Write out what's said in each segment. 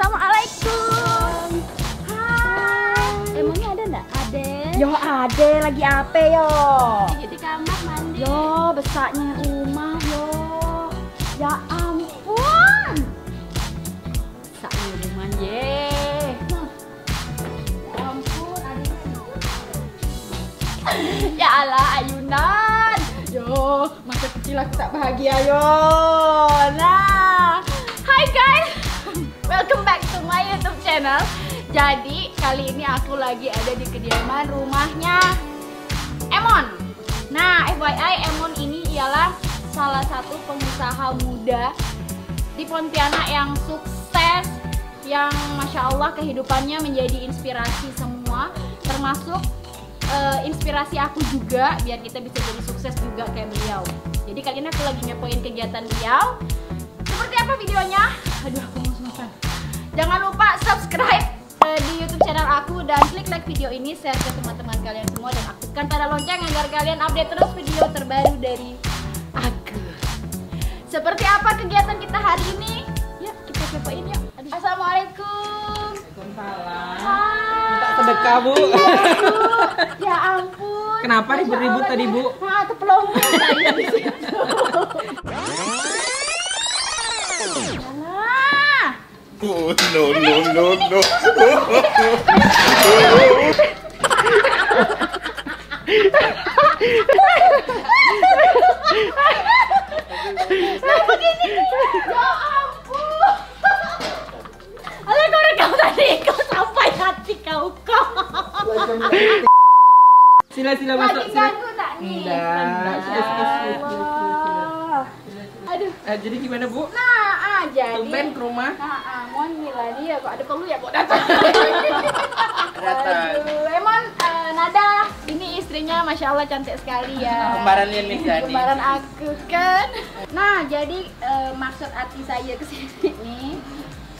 Assalamualaikum. Hai. Emangnya ada nggak? Ada. Yo ada lagi apa yo? Jadi kamar mandi. Yo besarnya rumah yo. Ya ampun. Besarnya rumah ye. Ya ampun adiknya. Ya Allah ayunan. Yo masa kecil aku tak bahagia yo. Nah, hai guys. Welcome back to my YouTube channel. Jadi kali ini aku lagi ada di kediaman rumahnya Emon. Nah, FYI Emon ini ialah salah satu pengusaha muda di Pontianak yang sukses, yang masya Allah kehidupannya menjadi inspirasi semua, termasuk inspirasi aku juga biar kita bisa jadi sukses juga kayak beliau. Jadi kali ini aku lagi ngepoin kegiatan beliau. Seperti apa videonya? Aduh, aku ngos-ngosan. Jangan lupa subscribe di YouTube channel aku dan klik like video ini, share ke teman-teman kalian semua dan aktifkan tanda lonceng agar kalian update terus video terbaru dari aku. Seperti apa kegiatan kita hari ini? Yuk kita kepoin yuk. Aduh. Assalamualaikum. Waalaikumsalam. Hai. Minta sedekah, Bu. Ya ampun. Kenapa Masya ribut-ribut Allah, tadi, Bu? Nah, keplongan saya di situ. Alah. Oh, no. Nah, begini. Ya ampun. Alah, kau rekam tadi. Kau sampai hati kau. Sila masuk. Lagi ganggu tak nih? Enggak. Allah. Aduh. Jadi gimana, Bu? Nah, jadi Tumben ke rumah. Mon gila dia kok ada perlu ya kok datang. Datang. Aduh, Emon Nada, ini istrinya masya Allah cantik sekali ya. Kembaran Lian Mizani. Kembaran aku kan. Nah, jadi maksud hati saya kesini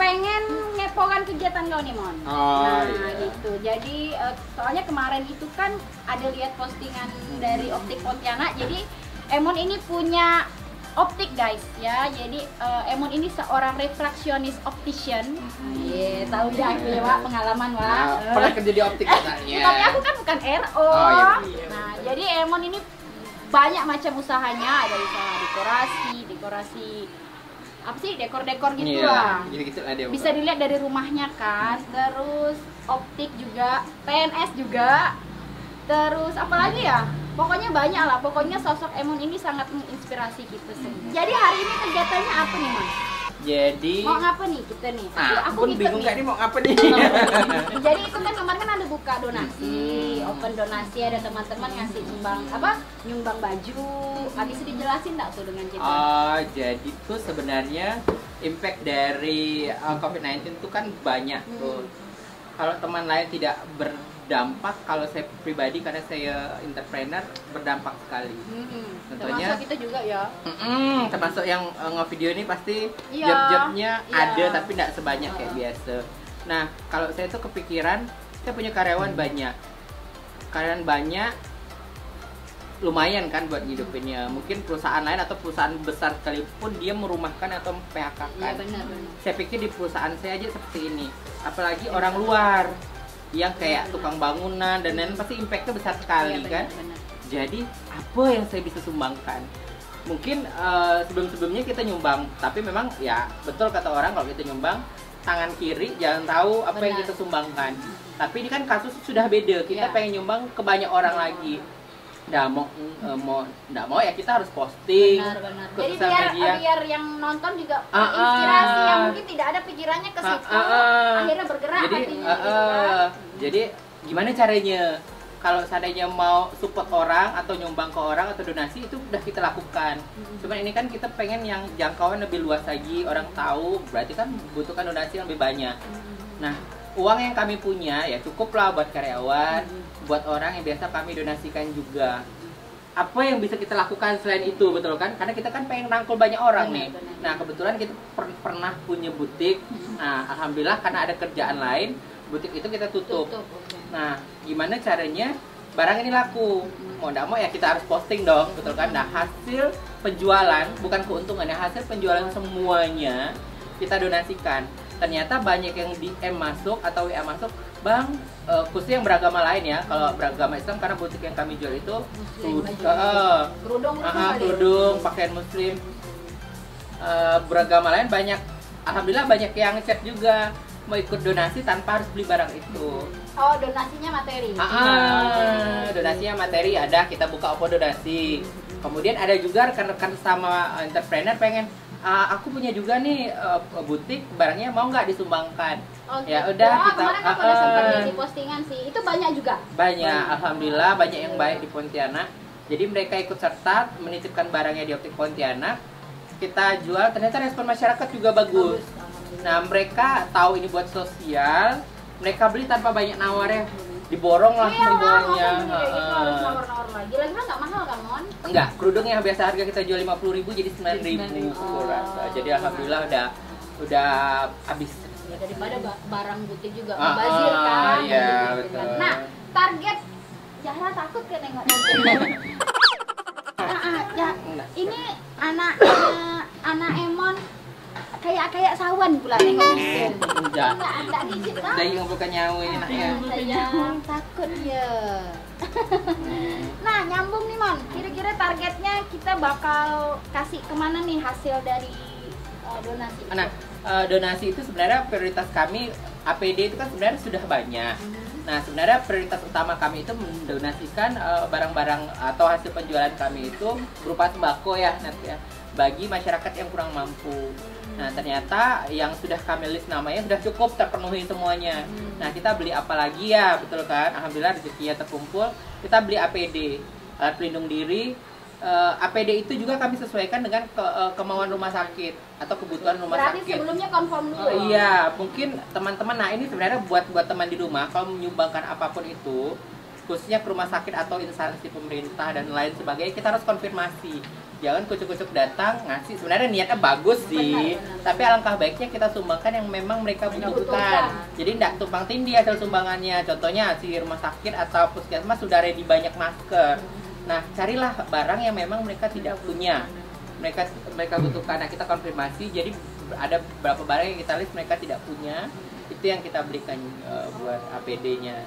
pengen ngepokan kegiatan kau nih Mon. Oh, Nah iya. gitu. Jadi soalnya kemarin itu kan ada lihat postingan dari Optik Pontianak. Jadi Emon ini punya optik guys ya. Jadi Emon ini seorang refraksionis optician. Iya, tahu ya aku ya Wak, pengalaman Wak. Nah, pernah kerja di optik katanya. Tapi aku kan bukan RO. Oh, iya. Nah, jadi Emon ini banyak macam usahanya, ada usaha dekorasi apa sih, dekor-dekor gitu lah. Gitu lah dia. Bisa dilihat dari rumahnya kan. Terus optik juga, PNS juga. Terus apa lagi ya? Pokoknya banyak lah. Pokoknya sosok Emon ini sangat menginspirasi kita semua. Jadi hari ini kegiatannya apa nih, Mas? Jadi Mau ngapa nih kita nih? aku pun ngikut bingung nih. gak nih mau ngapa nih. Jadi itu kan kemarin kan ada buka donasi, open donasi, ada teman-teman ngasih nyumbang baju. Habis itu dijelasin nggak tuh dengan cerita? Oh, jadi tuh sebenarnya impact dari COVID-19 tuh kan banyak tuh. Kalau teman lain tidak berdampak, kalau saya pribadi karena saya entrepreneur berdampak sekali. Tentunya Termasuk kita juga ya. Termasuk yang nge-video ini pasti Iya, job-jobnya iya. ada tapi tidak sebanyak kayak biasa. Nah, kalau saya tuh kepikiran, saya punya karyawan banyak. Karyawan banyak lumayan kan buat ngidupinnya. Mungkin perusahaan lain atau perusahaan besar sekalipun dia merumahkan atau PHK Iya kan. benar. Saya pikir di perusahaan saya aja seperti ini. Apalagi orang luar yang kayak tukang bangunan dan lain pasti impactnya besar sekali Iya, kan. benar. Jadi apa yang saya bisa sumbangkan? Mungkin sebelum-sebelumnya kita nyumbang, tapi memang ya betul kata orang kalau kita nyumbang tangan kiri jangan tahu apa yang Benar. kita sumbangkan. Tapi ini kan kasus sudah beda. Kita Ya. pengen nyumbang ke banyak orang lagi. Nah, nggak mau ya kita harus posting Benar. ke Jadi sosial media. biar yang nonton juga inspirasi yang mungkin tidak ada pikirannya ke situ, akhirnya bergerak Jadi, hatinya gitu kan. jadi gimana caranya? Kalau seandainya mau support orang atau nyumbang ke orang atau donasi itu udah kita lakukan. Cuman ini kan kita pengen yang jangkauan lebih luas lagi, orang tahu, berarti kan butuhkan donasi yang lebih banyak. Nah, uang yang kami punya ya cukuplah buat karyawan, buat orang yang biasa kami donasikan juga. Apa yang bisa kita lakukan selain itu, betul kan? Karena kita kan pengen rangkul banyak orang nih. Benar. Nah, kebetulan kita pernah punya butik. Nah, alhamdulillah karena ada kerjaan lain, butik itu kita tutup. Oke. Nah, gimana caranya barang ini laku? Mau nggak mau ya kita harus posting dong, betul kan? Nah, hasil penjualan, bukan keuntungan ya, hasil penjualan semuanya kita donasikan. ternyata banyak yang DM masuk atau WA masuk, Bang, khususnya yang beragama lain ya. Kalau beragama Islam, karena butik yang kami jual itu kerudung, pakaian muslim. Beragama lain banyak, alhamdulillah banyak yang chat juga mau ikut donasi tanpa harus beli barang itu. Oh, donasinya materi. Donasinya materi ada, kita buka opo donasi. Kemudian ada juga rekan-rekan sama entrepreneur pengen, aku punya juga nih butik, barangnya mau nggak disumbangkan? Oh, ya udah kita. Kemarin aku udah sempat lihat di postingan sih, itu banyak juga. Banyak, alhamdulillah banyak yang baik di Pontianak. Jadi mereka ikut serta menitipkan barangnya di Optik Pontianak. Kita jual, ternyata respon masyarakat juga bagus. Nah, mereka tahu ini buat sosial, mereka beli tanpa banyak nawar ya. Diborong langsung diborongnya. Harus nawar-nawar lagi. Lagi nggak mahal kan, Mon? Enggak, kerudung yang biasa harga kita jual 50.000 jadi 9.000 kurasa. Jadi alhamdulillah udah habis. Ya, daripada barang butik juga mubazir kan. Iya, Gitu betul. kan. Nah, target Zahra takut kan nengok nanti. Ya, ini anak Emon kayak sawan pula nengok gitu. Enggak dikit lah. Dari yang bukan nyawa enaknya. Sayang, takut ya. Nah, nyambung nih Mon. Kira-kira targetnya kita bakal kasih kemana nih hasil dari donasi? Nah, donasi itu sebenarnya prioritas kami, APD itu kan sebenarnya sudah banyak. Nah, sebenarnya prioritas utama kami itu mendonasikan barang-barang atau hasil penjualan kami itu berupa sembako ya, nanti ya, bagi masyarakat yang kurang mampu. Nah, ternyata yang sudah kami list namanya sudah cukup terpenuhi semuanya. Nah, kita beli apa lagi ya, betul kan? Alhamdulillah rezekinya terkumpul. Kita beli APD, alat pelindung diri. APD itu juga kami sesuaikan dengan kemauan rumah sakit atau kebutuhan rumah Berarti sakit. sebelumnya confirm dulu. Iya, mungkin teman-teman, nah ini sebenarnya buat teman di rumah, kalau menyumbangkan apapun itu, khususnya ke rumah sakit atau instansi pemerintah dan lain sebagainya, kita harus konfirmasi. Jangan kucuk-kucuk datang ngasih, sebenarnya niatnya bagus sih, tapi alangkah baiknya kita sumbangkan yang memang mereka butuhkan. Jadi tidak tumpang tindih hasil sumbangannya. Contohnya si rumah sakit atau puskesmas sudah ready banyak masker. Nah, carilah barang yang memang mereka tidak punya, mereka butuhkan. Nah, kita konfirmasi. Jadi ada beberapa barang yang kita list mereka tidak punya, itu yang kita berikan buat APD-nya.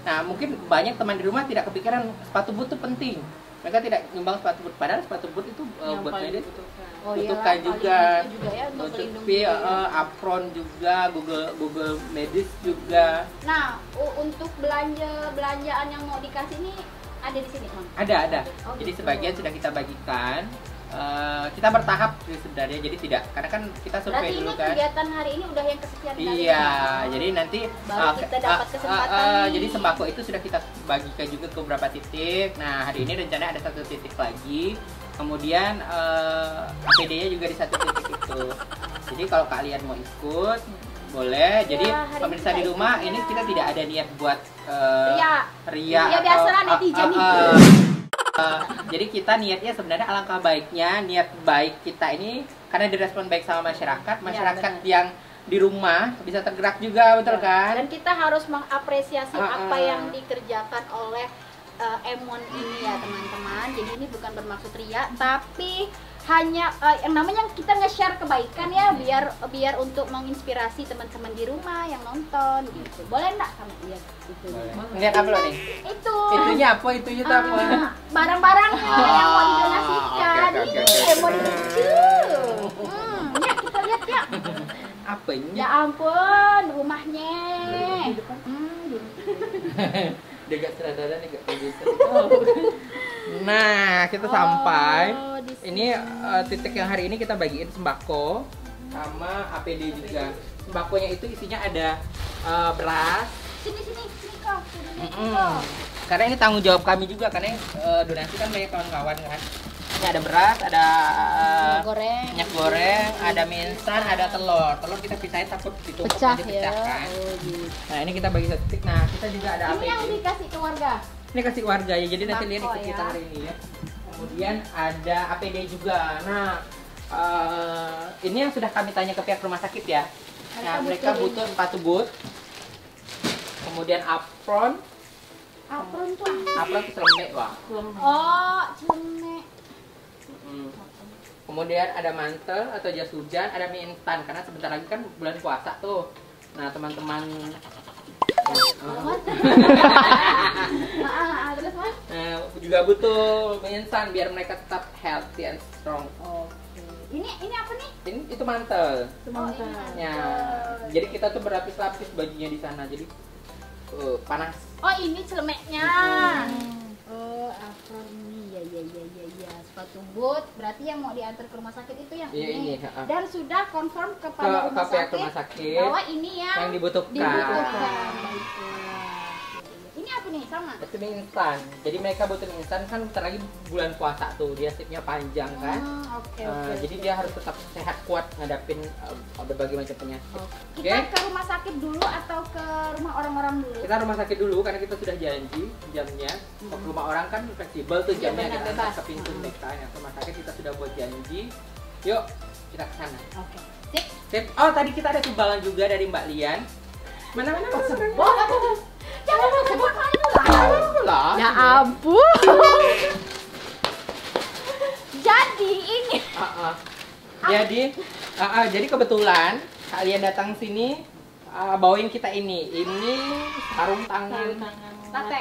Nah, mungkin banyak teman di rumah tidak kepikiran sepatu boot itu penting. Mereka tidak nyumbang sepatu boot, padahal sepatu boot itu buat medis butuhkan juga ya, untuk apron juga, Google medis juga. Nah, untuk belanjaan yang mau dikasih ini ada di sini, Mon? Ada. Oh, Jadi gitu. sebagian sudah kita bagikan. Kita bertahap sih sebenarnya, jadi tidak, karena kan kita survei Berarti dulu ini kan. kegiatan hari ini udah yang kesekian kali. Iya, jadi nanti baru kita dapat kesempatan nih. jadi sembako itu sudah kita bagikan juga ke beberapa titik. Nah, hari ini rencananya ada 1 titik lagi. Kemudian APD-nya juga di 1 titik itu. Jadi kalau kalian mau ikut boleh. Jadi pemirsa di rumah ini kita tidak ada niat buat ria ya, biasalah netizen itu. Jadi kita niatnya sebenarnya alangkah baiknya, niat baik kita ini karena direspon baik sama masyarakat yang di rumah bisa tergerak juga, betul kan? Dan kita harus mengapresiasi apa yang dikerjakan oleh Emon ini ya teman-teman. Jadi ini bukan bermaksud ria, tapi hanya yang namanya kita nge-share kebaikan ya, biar untuk menginspirasi teman-teman di rumah yang nonton gitu. Boleh enggak kamu lihat itu? Lihat apa lo nih? Itunya apa? Itunya tuh apa? Barang-barang yang mau didonasikan. Oke. Emon lucu. Ya kita lihat ya. Apanya? Ya ampun, rumahnya. Dia gak seradaran nih, gak produser. Nah, kita sampai. Ini titik yang hari ini kita bagiin sembako sama APD juga. Sembakonya itu isinya ada beras. Sini kok. Karena ini tanggung jawab kami juga, karena donasi kan banyak kawan-kawan kan. Ini ada beras, ada minyak goreng, ada mie instan, ada telur. Telur kita pisahin takut ditumpuk Pecah nanti ya. pecah kan. Oh, gitu. Nah, ini kita bagi 1 titik. Nah, kita juga ada Ini yang APD. dikasih ke warga. Ini kasih warga ya, jadi nanti lihat ikut ya. kita hari ini ya. Kemudian ada APD juga. Nah, ini yang sudah kami tanya ke pihak rumah sakit ya. Nah, mereka butuh sepatu boot. Kemudian apron. Apron tuh. Apron itu celemek, wah. Oh, celemek. Kemudian ada mantel atau jas hujan, ada mie instan karena sebentar lagi kan bulan puasa tuh. Nah, teman-teman Terus Mas? juga butuh mie instan biar mereka tetap healthy and strong. Oke. Ini apa nih? Ini itu mantel. Mantel. Ya. Jadi kita tuh berlapis-lapis bajunya di sana. Jadi panas. Oh, ini celemeknya. Oh, apron ini. Ya. Sepatu boot. Berarti yang mau diantar ke rumah sakit itu yang Iya, ini. ini, ha-ha. Dan sudah confirm kepada Ke pihak rumah sakit bahwa ini yang dibutuhkan. Baiklah. Ini apa nih? Sama? Itu mie instan. Jadi mereka butuh mie instan kan bentar lagi bulan puasa tuh. Dia shiftnya panjang kan. Oke. Jadi dia harus tetap sehat kuat ngadapin berbagai macam penyakit. Kita ke rumah sakit dulu atau ke rumah orang-orang dulu? Kita rumah sakit dulu karena kita sudah janji jamnya. Ke rumah orang kan fleksibel tuh jamnya, benar, kita bebas. ke pintu mereka. Yang ke rumah sakit kita sudah buat janji. Yuk kita ke sana. Oke. Sip. Sip. Oh, tadi kita ada sumbangan juga dari Mbak Lian. Mana? Jangan sebut Lah. Ya ampun. Jadi ini. Jadi kebetulan kalian datang sini bawain kita ini. Ini sarung tangan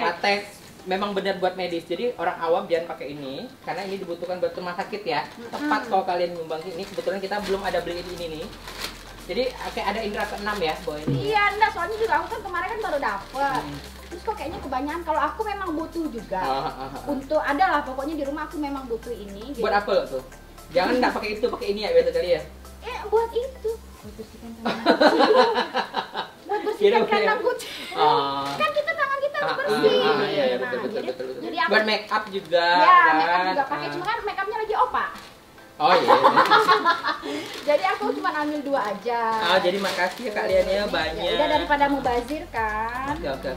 latex. Memang benar buat medis. Jadi orang awam jangan pakai ini karena ini dibutuhkan buat rumah sakit ya. Tepat kalau kalian nyumbang ini. Kebetulan kita belum ada beliin ini nih. Jadi kayak ada indra keenam ya bawa ini. Iya, enggak, soalnya juga aku kan kemarin kan baru dapet. Terus kok kayaknya kebanyakan. Kalau aku memang butuh juga. Untuk adalah pokoknya di rumah aku memang butuh ini. Buat apa tuh? Jangan enggak pakai itu, pakai ini ya biasa kali ya. Buat itu. Buat bersihkan kandang kucing. Buat bersihkan kandang kucing. Kan kita tangan kita harus bersih. Iya, Nah, betul. Jadi aku, Buat make up juga. ya, kan? make up juga pakai. Cuma kan make upnya lagi opa. Oh iya. Jadi aku cuma ambil 2 aja. Jadi makasih ya kalian ya banyak. Ya, udah daripada mubazir kan. Oke.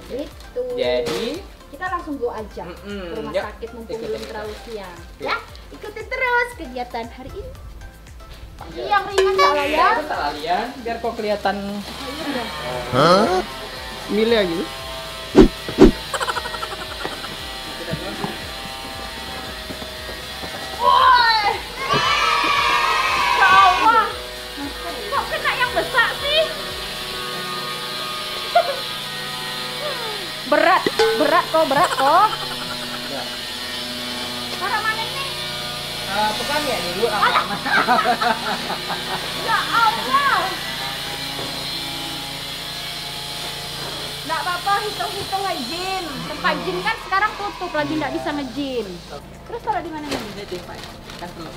Gitu. Jadi kita langsung go aja ke rumah yuk. sakit mumpung Ikutin belum kita. terlalu siang. Yuk. Ya, ikutin terus kegiatan hari ini. Yang ringan ya lo ya. Bentar kalian biar kok kelihatan Milih gitu. Woi. Ya Allah. Kok kena yang besar sih? Berat kok. Para mana nih? bukan ya dulu lama. Ya Allah. Nggak apa-apa, hitung-hitung ngejin. Tempat jin kan sekarang tutup lagi, nggak bisa ngejin. Terus taruh di mana nih? Kan belum.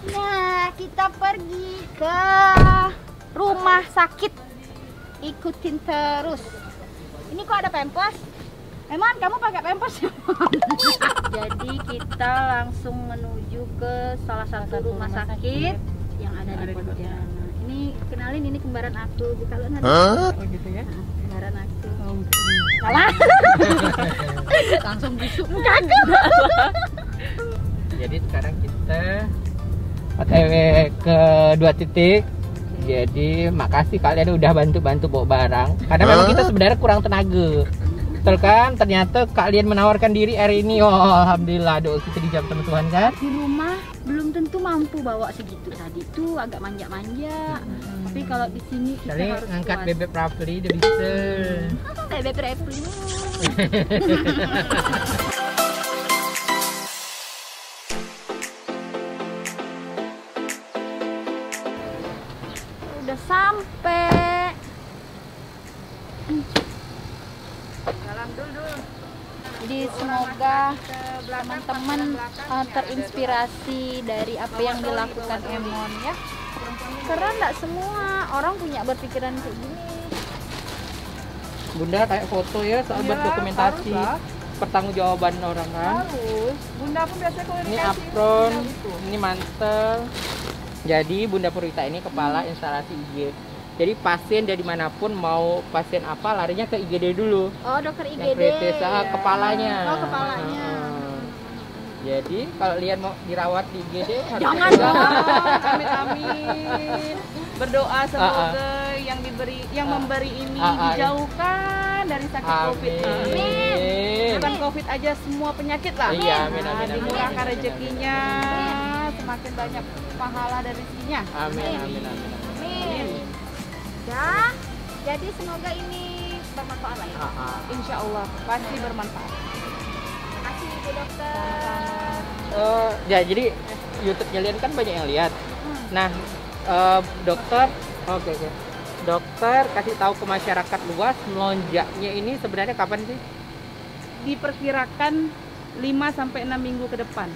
Nah, kita pergi ke rumah sakit. Ikutin terus. Ini kok ada Pampers? Emang kamu pakai Pampers? Jadi kita langsung menuju ke salah satu rumah sakit yang ada di Pontianak. Ini kenalin, ini kembaran aku. Kalau Hah? Oh gitu ya. kembaran aku. Salah. Langsung busuk muka aku. Jadi sekarang kita OTW ke 2 titik. Jadi makasih kalian udah bantu-bantu bawa barang. Karena memang kita sebenarnya kurang tenaga. Betul kan? Ternyata kalian menawarkan diri hari ini. Oh, alhamdulillah, doa kita dijawab sama Tuhan kan? Di rumah belum tentu mampu bawa segitu tadi. Itu agak manja-manja. Tapi kalau di sini kita Kali harus ngangkat kuat. bebek Rafli udah bisa. Bebek Rafli. Udah sampai. Jalan dulu. Jadi semoga teman-teman terinspirasi dari apa yang dilakukan Emon ya. Karena nggak semua orang punya berpikiran kayak gini. Bunda kayak foto ya soal buat dokumentasi pertanggungjawaban orang kan. Harus. Bunda pun biasanya komunikasi. Ini apron, ini mantel. Jadi Bunda Purwita ini kepala instalasi IG. Jadi pasien dari manapun mau pasien apa larinya ke IGD dulu. Oh, dokter Yang IGD. kritis, kepalanya. Oh, kepalanya. Jadi kalau Lian mau dirawat di IGD harus Jangan ke- dong. Amin. Berdoa semoga yang memberi ini dijauhkan dari sakit Covid. Amin. bukan COVID aja, semua penyakit lah. Iya, amin, Nah, amin, amin. dimurahkan rezekinya, semakin banyak pahala dari sininya. Amin, amin, amin. Amin. Ya, jadi semoga ini bermanfaat lah ya. Insya Allah pasti bermanfaat. Terima kasih Ibu Dokter. Ya jadi YouTube kalian kan banyak yang lihat. Nah, dokter, oke. Dokter kasih tahu ke masyarakat luas melonjaknya ini sebenarnya kapan sih? Diperkirakan 5 sampai 6 minggu ke depan.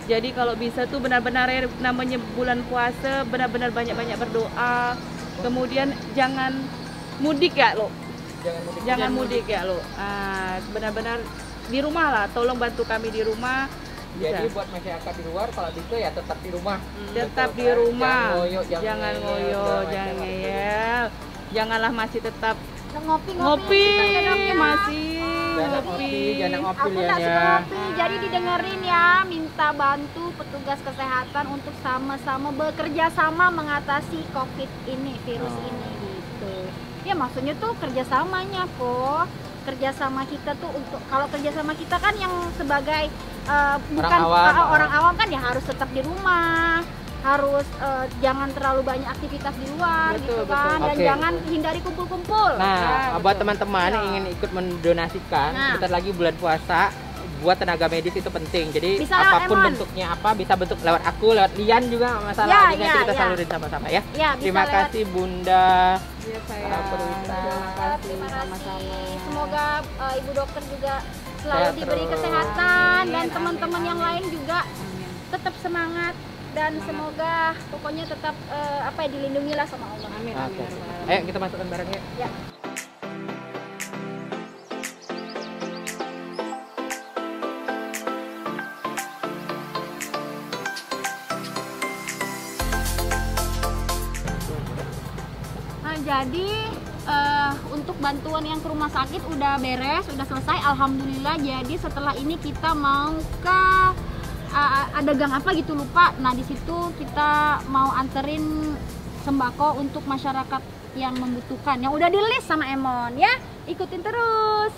Jadi kalau bisa tuh benar-benar ya, namanya bulan puasa, benar-benar banyak-banyak berdoa. Kemudian jangan mudik ya lo. Jangan mudik ya lo. Benar-benar di rumah lah. Tolong bantu kami di rumah. Jadi Bisa. buat masyarakat di luar kalau bisa ya tetap di rumah. Tetap Betul di kan? rumah. Jangan ngoyo, Jangan ngeyel. Janganlah masih tetap Ngopi-ngopi ngopi gitu ya, Dok, ya. masih Jangan ngopi, jangan ngopi Aku Lian tak ya. suka ngopi, jadi didengerin ya. Minta bantu petugas kesehatan untuk sama-sama bekerja sama mengatasi COVID ini, virus ini gitu. Ya maksudnya tuh kerjasamanya kok. Kerjasama kita tuh untuk kalau kerjasama kita kan yang sebagai bukan orang awam kan ya harus tetap di rumah, harus jangan terlalu banyak aktivitas di luar Betul, gitu kan, betul. dan Oke. jangan hindari kumpul-kumpul. Nah, Ya, buat betul. teman-teman yang Ya. ingin ikut mendonasikan, Nah. sebentar lagi bulan puasa, buat tenaga medis itu penting. Jadi Bisa lewat apapun Emon. bentuknya apa, bisa bentuk lewat aku, lewat Lian juga nggak masalah. Ya, Jadi nanti ya, kita ya. salurin sama-sama ya. Ya, bisa Terima lewat. kasih Bunda. Ya, saya. Para perwira. Terima kasih Terima sama-sama. kasih. Semoga Ibu Dokter juga selalu Sehat diberi terus. kesehatan dan Amin, teman-teman amin, yang amin. lain juga Amin. tetap semangat dan semoga pokoknya tetap dilindungilah sama Allah. Amin. Oke. Amin. Ayo kita masukkan barangnya. Ya. Nah, jadi untuk bantuan yang ke rumah sakit udah beres, udah selesai, alhamdulillah. Jadi setelah ini kita mau ke ada gang apa gitu lupa. Nah di situ kita mau anterin sembako untuk masyarakat yang membutuhkan, yang udah di list sama Emon ya. Ikutin terus.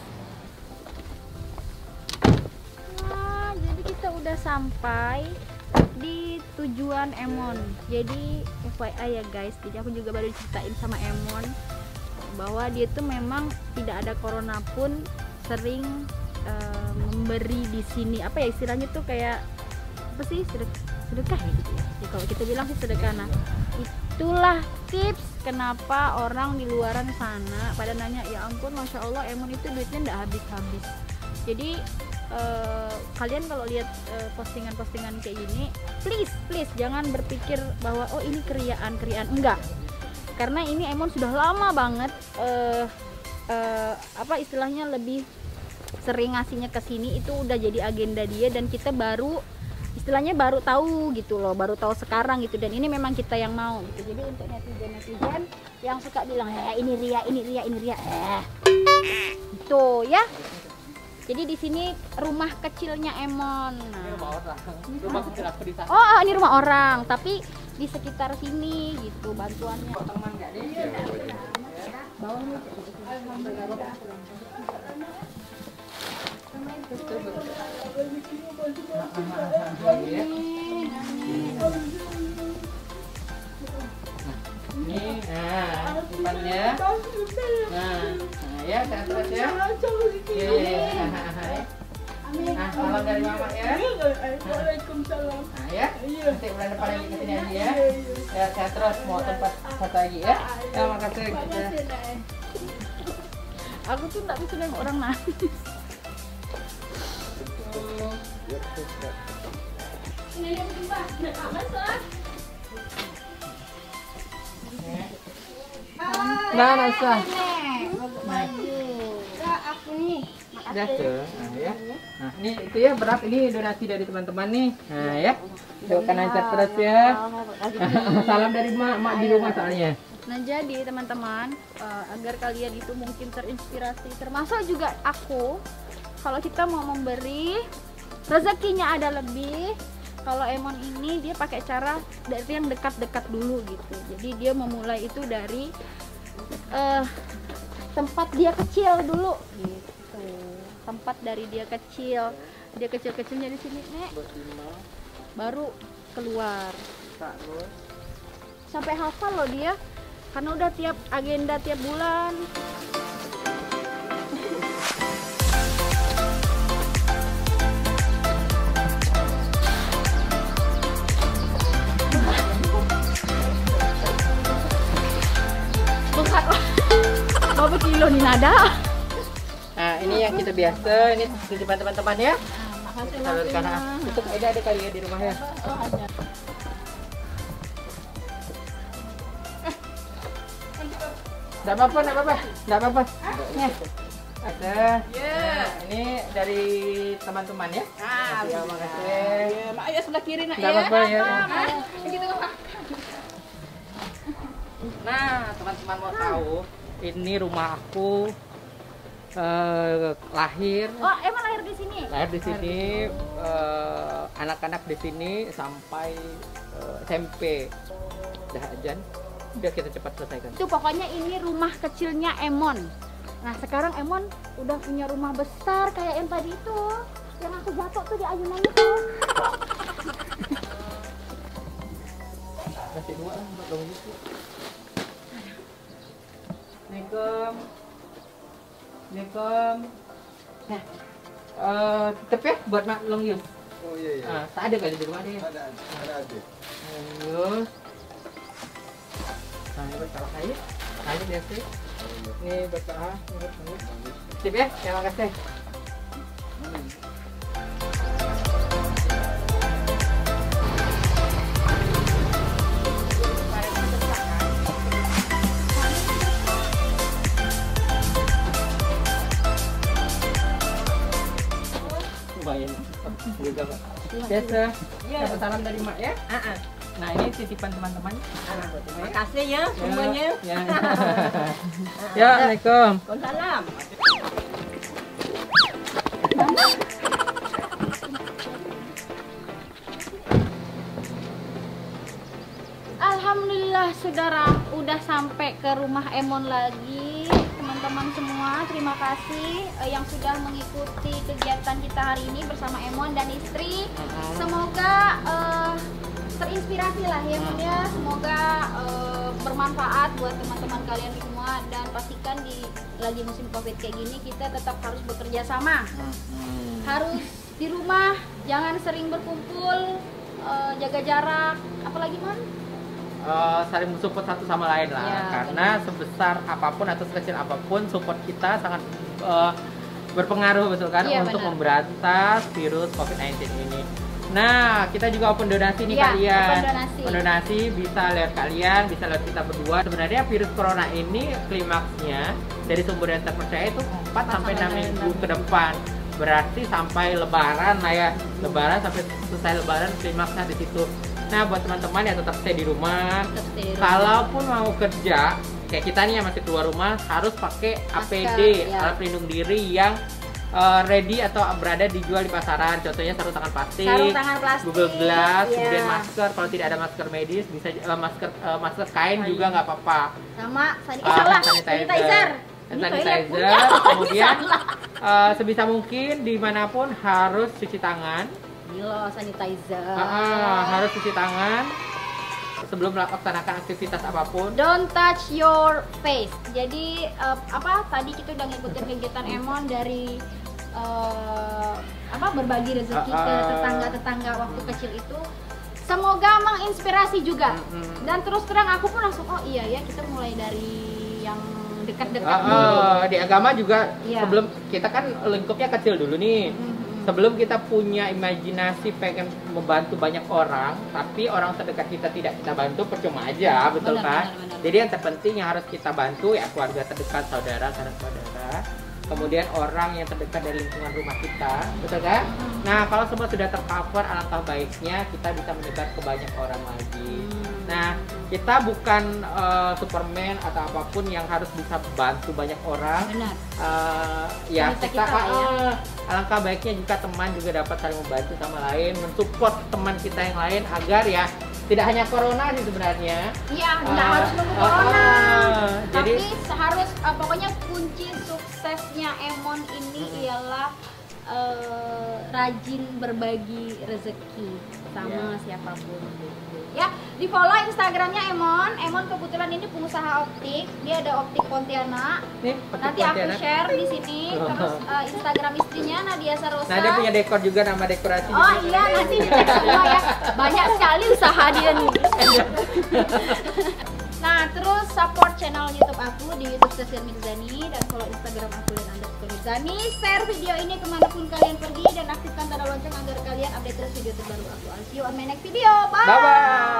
Nah, jadi kita udah sampai di tujuan Emon. Jadi FYI ya guys, jadi aku juga baru ceritain sama Emon bahwa dia tuh memang tidak ada corona pun sering memberi di sini, apa ya istilahnya tuh kayak apa sih, sedekah ya gitu ya. Ya, kalau kita bilang sih sedekah. Nah itulah tips kenapa orang di luaran sana pada nanya, ya ampun masya Allah Emon itu duitnya nggak habis-habis. Jadi kalian kalau lihat postingan-postingan kayak gini, please jangan berpikir bahwa oh ini kriaan, enggak. Karena ini Emon sudah lama banget apa istilahnya lebih sering ngasihnya ke sini, itu udah jadi agenda dia dan kita baru istilahnya baru tahu gitu loh, baru tahu sekarang gitu, dan ini memang kita yang mau gitu. Jadi untuk netizen yang suka bilang ini ria itu ya. Jadi di sini rumah kecilnya Emon. Nah, Rumah kecil aku di sana. oh ini rumah orang, tapi di sekitar sini gitu bantuannya. Teman nggak deh? Nih, nah, depannya. Nah, ya, terus ya. Iya. Nah, salam dari mama ya. Waalaikumsalam. Nah, ya. Nanti bulan depan lagi kesini aja ya. Ya, saya terus mau tempat satu lagi ya. Ya, makasih. Ya. Aku tuh nggak bisa nengok orang nangis. Nah, Nasa. Aku nih. Udah tuh. Nah, ya. Nah, ini itu ya berat, ini donasi dari teman-teman nih. Nah, ya. Doakan lancar terus ya. Salam dari mak di rumah soalnya. Nah jadi teman-teman, agar kalian itu mungkin terinspirasi, termasuk juga aku, kalau kita mau memberi, rezekinya ada lebih. Kalau Emon ini dia pakai cara dari yang dekat-dekat dulu gitu. Jadi dia memulai itu dari tempat dia kecil dulu gitu. tempat dari dia kecil. Dia kecil-kecilnya di sini, Nek. Baru keluar. Sampai hafal loh dia. Karena udah tiap agenda tiap bulan. Berapa kilo nih Nada? Nah, ini yang kita biasa, ini titipan teman-teman ya. Makasih Salurkan. Itu ada kali ya di rumah ya. Enggak apa-apa. Nih. Ada. Nah, ini dari teman-teman ya. Makasih. Mak ya sebelah kiri nak Enggak ya. apa-apa ya. Gitu Pak. Nah, teman-teman mau tahu, ini rumah aku lahir. Oh, emang lahir di sini? Lahir di sini, anak-anak di sini sampai SMP. Dah ajan. Biar kita cepat selesaikan. Itu pokoknya ini rumah kecilnya Emon. Nah, sekarang Emon udah punya rumah besar kayak yang tadi itu. Yang aku jatuh tuh di ayunan itu. Kasih dua lah buat dong gitu. Assalamualaikum. Nah, tetep ya buat mak long yus. Oh iya iya. Tak ada kali di rumah dia. Ada. Yus. Nah, ini buat kalau saya. Ayo biasa. Ini buat Kak. Sip ya, terima kasih. Lumayan. Juga, Pak. Biasa. Dapat salam dari mak ya. Nah, ini titipan teman-teman. Terima kasih ya semuanya. Ya. Ya, Assalamualaikum. Waalaikumsalam. Alhamdulillah saudara udah sampai ke rumah Emon lagi. Teman-teman semua, terima kasih yang sudah mengikuti kegiatan kita hari ini bersama Emon dan istri. Semoga terinspirasi lah ya Mon ya. Semoga bermanfaat buat teman-teman kalian semua, dan pastikan lagi musim Covid kayak gini kita tetap harus bekerja sama. Harus di rumah, jangan sering berkumpul, jaga jarak, apalagi Mon? Saling mensupport satu sama lain lah, Ya, karena sebesar apapun atau sekecil apapun support kita sangat berpengaruh, betul kan, Iya, untuk benar. memberantas virus COVID-19 ini. Nah, kita juga open donasi nih Iya, kalian. open donasi. Open donasi bisa lewat kalian, bisa lewat kita berdua. Sebenarnya virus corona ini klimaksnya dari sumber yang terpercaya itu 4 sampai 6 minggu ke depan. Berarti sampai lebaran lah ya. Lebaran sampai selesai lebaran klimaksnya di situ. Nah, buat teman-teman ya tetap stay di rumah. Tetap stay di rumah. Kalaupun mau kerja, kayak kita nih yang masih keluar rumah harus pakai APD, ya. alat pelindung diri yang ready atau berada dijual di pasaran. Contohnya sarung tangan plastik, Sarung tangan plastik, Google Glass, iya. kemudian masker. Kalau tidak ada masker medis, bisa masker kain juga nggak apa-apa. Sama Hand sanitizer. Hand Ini toilet sanitizer. punya. Kemudian sebisa mungkin dimanapun harus cuci tangan. Gila, sanitizer. Harus cuci tangan sebelum melaksanakan aktivitas apapun. Don't touch your face. Jadi tadi kita udah ngikutin kegiatan Emon dari berbagi rezeki ke tetangga-tetangga waktu kecil itu. Semoga menginspirasi juga. Dan terus terang aku pun langsung iya ya, kita mulai dari yang dekat-dekat dulu. Di agama juga Iya. sebelum kita kan lingkupnya kecil dulu nih. Sebelum kita punya imajinasi pengen membantu banyak orang, tapi orang terdekat kita tidak kita bantu, percuma aja, betul kan? Benar. Jadi yang terpenting yang harus kita bantu ya keluarga terdekat, saudara, saudara. Kemudian orang yang terdekat dari lingkungan rumah kita, betul kan? Nah, kalau semua sudah tercover, alangkah baiknya kita bisa menyebar ke banyak orang lagi. Nah, kita bukan Superman atau apapun yang harus bisa bantu banyak orang. Benar. Ya Cerita kita, kita lah ya. alangkah baiknya jika teman juga dapat saling membantu sama lain, mensupport teman kita yang lain agar ya tidak hanya corona sih sebenarnya. Iya, nggak harus nunggu corona. Jadi Tapi harus pokoknya kunci suksesnya Emon ini ialah rajin berbagi rezeki sama siapapun gitu. Ya, di follow Instagramnya Emon. Emon kebetulan ini pengusaha optik. Dia ada optik Pontianak. nih, Nanti aku share di sini. Terus Instagram istrinya Nadia Sarosa. nah dia punya dekor juga, nama dekorasi. Oh iya, nanti dicek semua ya. Banyak sekali usaha dia nih. Nah, terus support channel YouTube aku di YouTube Sesian Mirzani dan follow Instagram aku @mirzani. Share video ini kemanapun kalian pergi dan aktifkan tanda lonceng agar kalian update terus video terbaru aku. I'll see you on my next video. Bye. Bye bye.